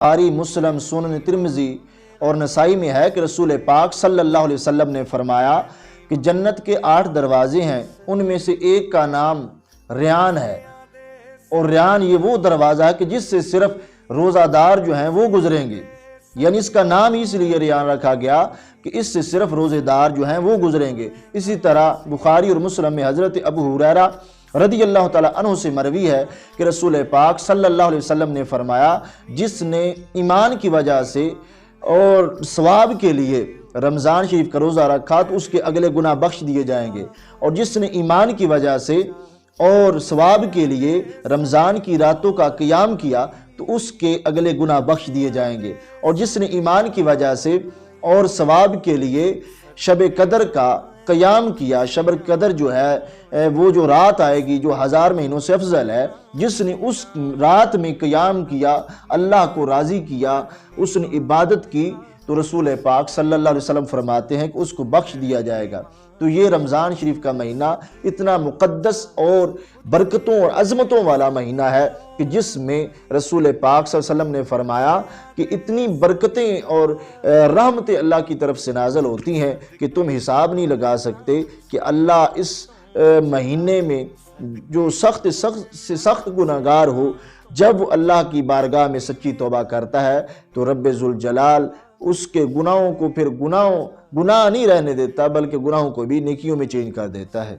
बुखारी, मुस्लिम, सुनन तिरमिज़ी और नसाई में है कि रसूल पाक सल्लल्लाहु अलैहि वसल्लम ने फरमाया कि जन्नत के 8 दरवाजे हैं, उनमें से एक का नाम रियान है। और रियान ये वो दरवाज़ा है कि जिससे सिर्फ रोज़ादार जो हैं वो गुजरेंगे, यानी इसका नाम इसलिए रियान रखा गया कि इससे सिर्फ रोज़ेदार जो हैं वो गुजरेंगे। इसी तरह बुखारी और मुस्लिम में हज़रत अबू हुरैरा रदी अल्लाह ताला अन्हु से मरवी है कि रसूल पाक सल्लल्लाहु अलैहि वसल्लम ने फरमाया, जिसने ईमान की वजह से और सवाब के लिए रमज़ान शरीफ का रोज़ा रखा तो उसके अगले गुनाह बख्श दिए जाएंगे, और जिसने ईमान की वजह से और सवाब के लिए रमज़ान की रातों का क़ियाम किया तो उसके अगले गुनाह बख्श दिए जाएंगे, और जिसने ईमान की वजह से और सवाब के लिए शब कदर का क़याम किया, शब कदर जो है वो जो रात आएगी जो 1000 महीनों से अफजल है, जिसने उस रात में क़याम किया, अल्लाह को राज़ी किया, उसने इबादत की, तो रसूल पाक सल्लल्लाहु अलैहि वसल्लम फरमाते हैं कि उसको बख्श दिया जाएगा। तो ये रमज़ान शरीफ का महीना इतना मुक़द्दस और बरकतों और अज़मतों वाला महीना है कि जिसमें रसूल पाक सल्लल्लाहु अलैहि वसल्लम ने फरमाया कि इतनी बरकतें और रहमतें अल्लाह की तरफ से नाज़िल होती हैं कि तुम हिसाब नहीं लगा सकते कि अल्लाह इस महीने में जो सख्त से सख्त गुनाहगार हो, जब वो अल्लाह की बारगाह में सच्ची तौबा करता है तो रब्बे ज़ुल जलाल उसके गुनाहों को फिर गुनाह नहीं रहने देता, बल्कि गुनाहों को भी नेकियों में चेंज कर देता है।